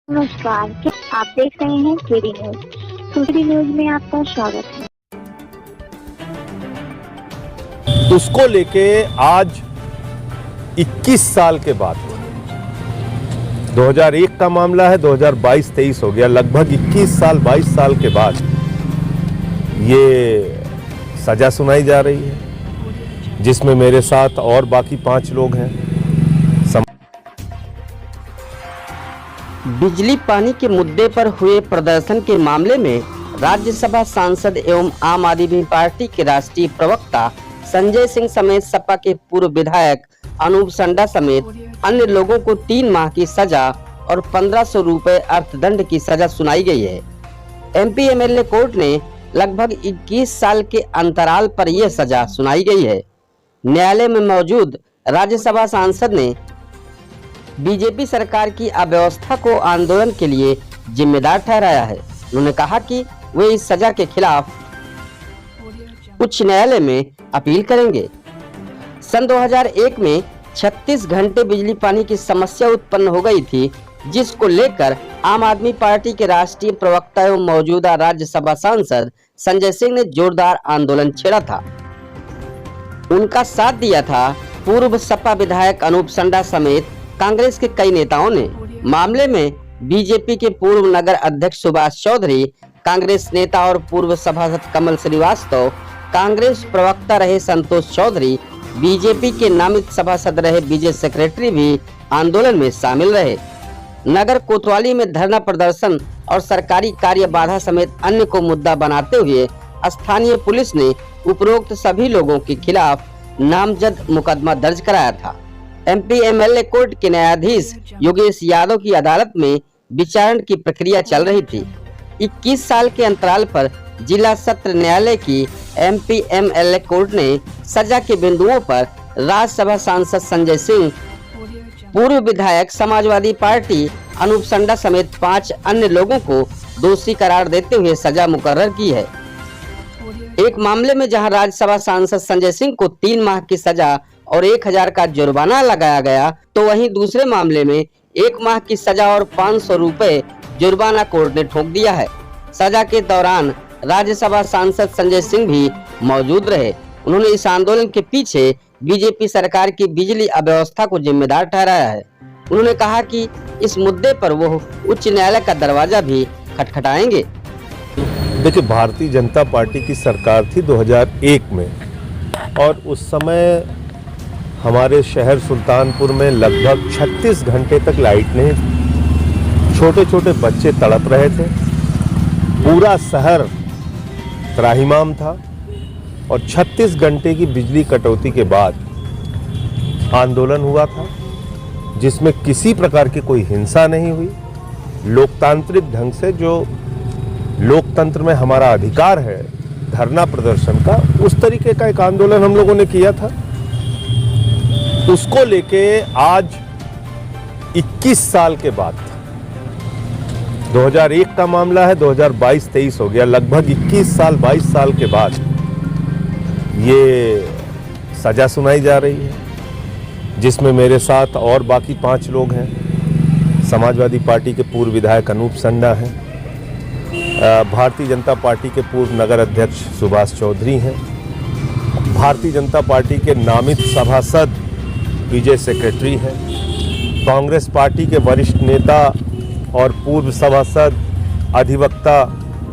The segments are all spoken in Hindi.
नमस्कार, क्या आप देख रहे हैं केडी न्यूज। केडी न्यूज में आपका स्वागत है। उसको लेके आज 21 साल के बाद 2001 का मामला है, 2022-23 हो गया, लगभग 21 साल 22 साल के बाद ये सजा सुनाई जा रही है, जिसमें मेरे साथ और बाकी 5 लोग हैं। बिजली पानी के मुद्दे पर हुए प्रदर्शन के मामले में राज्यसभा सांसद एवं आम आदमी पार्टी के राष्ट्रीय प्रवक्ता संजय सिंह समेत सपा के पूर्व विधायक अनूप संडा समेत अन्य लोगों को 3 माह की सजा और 1500 रुपए अर्थदंड की सजा सुनाई गई है। एमपी एमएलए कोर्ट ने लगभग 21 साल के अंतराल पर यह सजा सुनाई गई है। न्यायालय में मौजूद राज्यसभा सांसद ने बीजेपी सरकार की अव्यवस्था को आंदोलन के लिए जिम्मेदार ठहराया है। उन्होंने कहा कि वे इस सजा के खिलाफ उच्च न्यायालय में अपील करेंगे। सन 2001 में 36 घंटे बिजली पानी की समस्या उत्पन्न हो गई थी, जिसको लेकर आम आदमी पार्टी के राष्ट्रीय प्रवक्ता एवं मौजूदा राज्यसभा सांसद संजय सिंह ने जोरदार आंदोलन छेड़ा था। उनका साथ दिया था पूर्व सपा विधायक अनूप संडा समेत कांग्रेस के कई नेताओं ने। मामले में बीजेपी के पूर्व नगर अध्यक्ष सुभाष चौधरी, कांग्रेस नेता और पूर्व सभासद कमल श्रीवास्तव, कांग्रेस प्रवक्ता रहे संतोष चौधरी, बीजेपी के नामित सभासद रहे विजय सेक्रेटरी भी आंदोलन में शामिल रहे। नगर कोतवाली में धरना प्रदर्शन और सरकारी कार्य बाधा समेत अन्य को मुद्दा बनाते हुए स्थानीय पुलिस ने उपरोक्त सभी लोगों के खिलाफ नामजद मुकदमा दर्ज कराया था। एमपी एमएलए कोर्ट के न्यायाधीश योगेश यादव की अदालत में विचारण की प्रक्रिया चल रही थी। 21 साल के अंतराल पर जिला सत्र न्यायालय की एमपी एमएलए कोर्ट ने सजा के बिंदुओं पर राज्यसभा सांसद संजय सिंह, पूर्व विधायक समाजवादी पार्टी अनूप संडा समेत 5 अन्य लोगों को दोषी करार देते हुए सजा मुकर्रर की है। एक मामले में जहां राज्यसभा सांसद संजय सिंह को 3 माह की सजा और 1000 का जुर्माना लगाया गया, तो वहीं दूसरे मामले में 1 माह की सजा और 500 रुपए जुर्माना कोर्ट ने ठोक दिया है। सजा के दौरान राज्यसभा सांसद संजय सिंह भी मौजूद रहे। उन्होंने इस आंदोलन के पीछे बीजेपी सरकार की बिजली अव्यवस्था को जिम्मेदार ठहराया है। उन्होंने कहा कि इस मुद्दे पर वो उच्च न्यायालय का दरवाजा भी खटखटाएंगे। देखिए, भारतीय जनता पार्टी की सरकार थी 2001 में, और उस समय हमारे शहर सुल्तानपुर में लगभग 36 घंटे तक लाइट नहीं थी। छोटे छोटे बच्चे तड़प रहे थे, पूरा शहर त्राहिमाम था, और 36 घंटे की बिजली कटौती के बाद आंदोलन हुआ था, जिसमें किसी प्रकार की कोई हिंसा नहीं हुई। लोकतांत्रिक ढंग से, जो लोकतंत्र में हमारा अधिकार है धरना प्रदर्शन का, उस तरीके का एक आंदोलन हम लोगों ने किया था। उसको लेके आज 21 साल के बाद 2001 का मामला है, 2022-23 हो गया, लगभग 21 साल 22 साल के बाद ये सजा सुनाई जा रही है, जिसमें मेरे साथ और बाकी 5 लोग हैं। समाजवादी पार्टी के पूर्व विधायक अनूप संडा हैं, भारतीय जनता पार्टी के पूर्व नगर अध्यक्ष सुभाष चौधरी हैं, भारतीय जनता पार्टी के नामित सभासद विजय सेक्रेटरी हैं, कांग्रेस पार्टी के वरिष्ठ नेता और पूर्व सभासद अधिवक्ता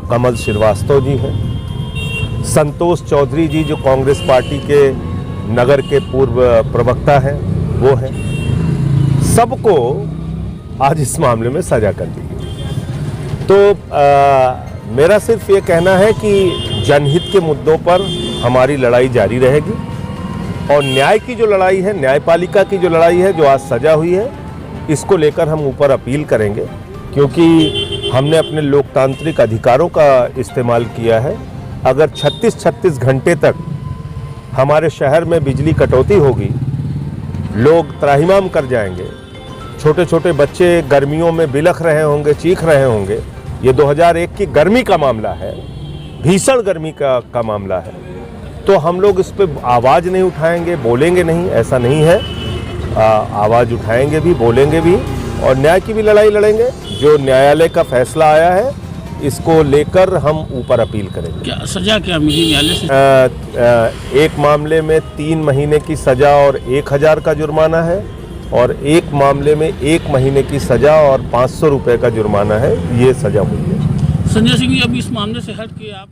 कमल श्रीवास्तव जी हैं, संतोष चौधरी जी जो कांग्रेस पार्टी के नगर के पूर्व प्रवक्ता हैं वो हैं। सबको आज इस मामले में सजा कर दी गई। तो मेरा सिर्फ ये कहना है कि जनहित के मुद्दों पर हमारी लड़ाई जारी रहेगी, और न्याय की जो लड़ाई है, न्यायपालिका की जो लड़ाई है, जो आज सजा हुई है, इसको लेकर हम ऊपर अपील करेंगे, क्योंकि हमने अपने लोकतांत्रिक अधिकारों का इस्तेमाल किया है। अगर 36 घंटे तक हमारे शहर में बिजली कटौती होगी, लोग त्राहिमाम कर जाएंगे, छोटे छोटे बच्चे गर्मियों में बिलख रहे होंगे, चीख रहे होंगे। ये 2001 की गर्मी का मामला है, भीषण गर्मी का मामला है। तो हम लोग इस पर आवाज़ नहीं उठाएंगे, बोलेंगे नहीं, ऐसा नहीं है। आवाज़ उठाएंगे भी, बोलेंगे भी, और न्याय की भी लड़ाई लड़ेंगे। जो न्यायालय का फैसला आया है इसको लेकर हम ऊपर अपील करेंगे। क्या सजा क्या मिली न्यायालय से? एक मामले में 3 महीने की सजा और 1000 का जुर्माना है, और एक मामले में 1 महीने की सजा और 500 रुपए का जुर्माना है। ये सजा हुई है। संजय सिंह जी, अब इस मामले से हट के आप